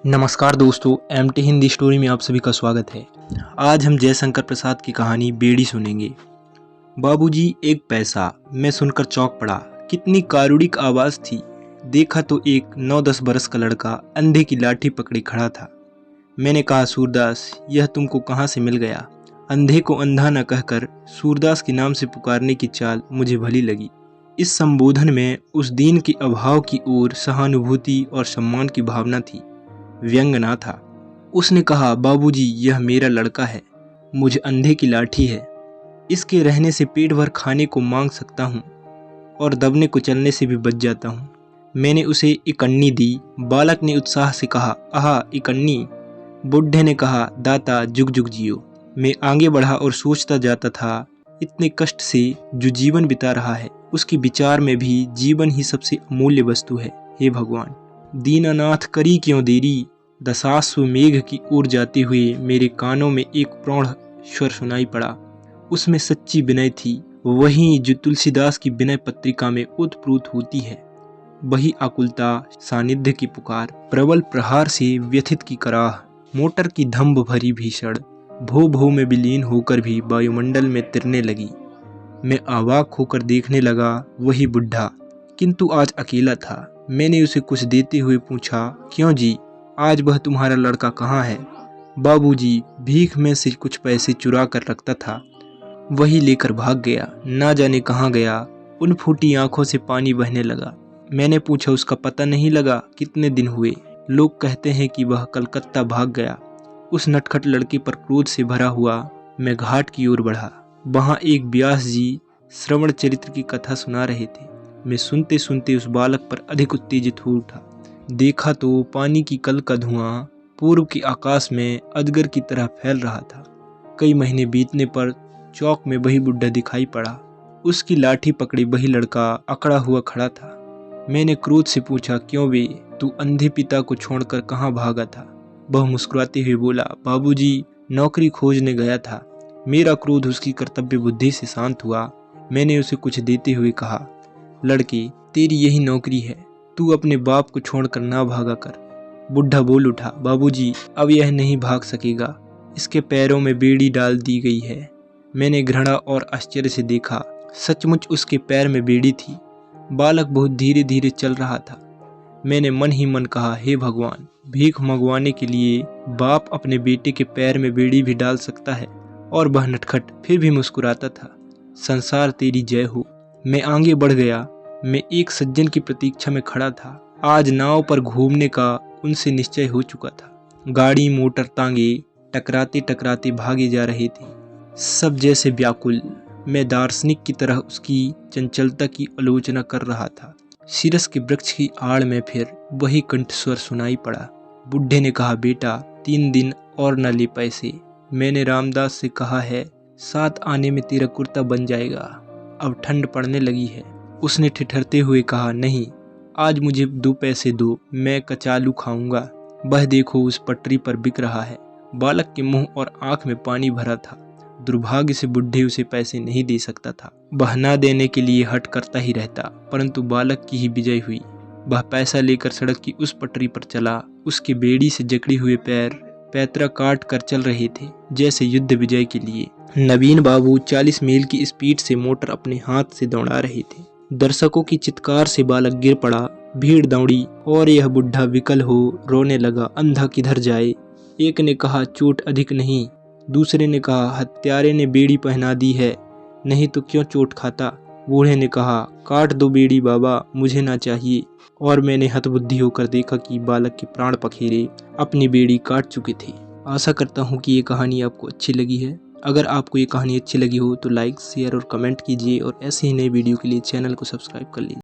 नमस्कार दोस्तों, MT Hindi story में आप सभी का स्वागत है। आज हम जयशंकर प्रसाद की कहानी बेड़ी सुनेंगे। बाबूजी एक पैसा, मैं सुनकर चौंक पड़ा। कितनी कारुणिक आवाज़ थी। देखा तो एक 9-10 बरस का लड़का अंधे की लाठी पकड़े खड़ा था। मैंने कहा, सूरदास, यह तुमको कहाँ से मिल गया? अंधे को अंधा न कहकर सूरदास के नाम से पुकारने की चाल मुझे भली लगी। इस संबोधन में उस दीन के अभाव की ओर सहानुभूति और सम्मान की भावना थी, व्यंग ना था। उसने कहा, बाबूजी, यह मेरा लड़का है, मुझ अंधे की लाठी है। इसके रहने से पेट भर खाने को मांग सकता हूँ और दबने कुचलने से भी बच जाता हूँ। मैंने उसे इकन्नी दी। बालक ने उत्साह से कहा, आहा, इकन्नी। बुढ़े ने कहा, दाता जुग जुग जियो। मैं आगे बढ़ा और सोचता जाता था, इतने कष्ट से जो जीवन बिता रहा है, उसके विचार में भी जीवन ही सबसे अमूल्य वस्तु है। हे भगवान, दीनानाथ, करी क्यों देरी? दशाश्व मेघ की ओर जाते हुए मेरे कानों में एक प्रौढ़ स्वर सुनाई पड़ा। उसमें सच्ची विनय थी, वही जो तुलसीदास की विनय पत्रिका में ओतप्रोत होती है। वही आकुलता, सानिध्य की पुकार, प्रबल प्रहार से व्यथित की कराह, मोटर की धम्ब भरी भीषण भो भो में विलीन होकर भी वायुमंडल में तिरने लगी। मैं अवाक होकर देखने लगा। वही बुढ़ा, किंतु आज अकेला था। मैंने उसे कुछ देते हुए पूछा, क्यों जी, आज वह तुम्हारा लड़का कहाँ है? बाबूजी, भीख में से कुछ पैसे चुरा कर रखता था, वही लेकर भाग गया। ना जाने कहाँ गया। उन फूटी आंखों से पानी बहने लगा। मैंने पूछा, उसका पता नहीं लगा? कितने दिन हुए? लोग कहते हैं कि वह कलकत्ता भाग गया। उस नटखट लड़के पर क्रोध से भरा हुआ मैं घाट की ओर बढ़ा। वहाँ एक व्यास जी श्रवण चरित्र की कथा सुना रहे थे। मैं सुनते सुनते उस बालक पर अधिक उत्तेजित हो उठा। देखा तो पानी की कल का धुआं पूर्व के आकाश में अजगर की तरह फैल रहा था। कई महीने बीतने पर चौक में वही बुढ़ा दिखाई पड़ा। उसकी लाठी पकड़े वही लड़का अकड़ा हुआ खड़ा था। मैंने क्रोध से पूछा, क्यों बे, तू अंधे पिता को छोड़कर कहाँ भागा था? वह मुस्कुराते हुए बोला, बाबूजी, नौकरी खोजने गया था। मेरा क्रोध उसकी कर्तव्य बुद्धि से शांत हुआ। मैंने उसे कुछ देते हुए कहा, लड़के, तेरी यही नौकरी है, तू अपने बाप को छोड़कर ना भागा कर। बुढ़ा बोल उठा, बाबूजी, अब यह नहीं भाग सकेगा, इसके पैरों में बेड़ी डाल दी गई है। मैंने घृणा और आश्चर्य से देखा। सचमुच उसके पैर में बेड़ी थी। बालक बहुत धीरे धीरे चल रहा था। मैंने मन ही मन कहा, हे भगवान, भीख मंगवाने के लिए बाप अपने बेटे के पैर में बेड़ी भी डाल सकता है। और वह नटखट फिर भी मुस्कुराता था। संसार तेरी जय हो। मैं आगे बढ़ गया। मैं एक सज्जन की प्रतीक्षा में खड़ा था। आज नाव पर घूमने का उनसे निश्चय हो चुका था। गाड़ी मोटर तांगे टकराते टकराते भागे जा रहे थे, सब जैसे व्याकुल। मैं दार्शनिक की तरह उसकी चंचलता की आलोचना कर रहा था। सिरस के वृक्ष की आड़ में फिर वही कंठस्वर सुनाई पड़ा। बुढ़े ने कहा, बेटा, 3 दिन और न ले पैसे। मैंने रामदास से कहा है, 7 आने में तेरा कुर्ता बन जाएगा। अब ठंड पड़ने लगी है। उसने ठिठुरते हुए कहा, नहीं, आज मुझे 2 पैसे दो, मैं कचालू खाऊंगा। वह देखो, उस पटरी पर बिक रहा है। बालक के मुंह और आंख में पानी भरा था। दुर्भाग्य से बुढ़े उसे पैसे नहीं दे सकता था। वह न देने के लिए हट करता ही रहता, परंतु बालक की ही विजय हुई। वह पैसा लेकर सड़क की उस पटरी पर चला। उसके बेड़ी से जकड़े हुए पैर पैतरा काट कर चल रहे थे, जैसे युद्ध विजय के लिए। नवीन बाबू 40 मील की स्पीड से मोटर अपने हाथ से दौड़ा रहे थे। दर्शकों की चित्कार से बालक गिर पड़ा। भीड़ दौड़ी और यह बुढ़ा विकल हो रोने लगा, अंधा किधर जाए। एक ने कहा, चोट अधिक नहीं। दूसरे ने कहा, हत्यारे ने बेड़ी पहना दी है, नहीं तो क्यों चोट खाता। बूढ़े ने कहा, काट दो बेड़ी बाबा, मुझे ना चाहिए। और मैंने हतबुद्धि होकर देखा कि बालक के प्राण पखेरे अपनी बेड़ी काट चुके थे। आशा करता हूँ कि ये कहानी आपको अच्छी लगी है। अगर आपको ये कहानी अच्छी लगी हो तो लाइक, शेयर और कमेंट कीजिए और ऐसे ही नई वीडियो के लिए चैनल को सब्सक्राइब कर लीजिए।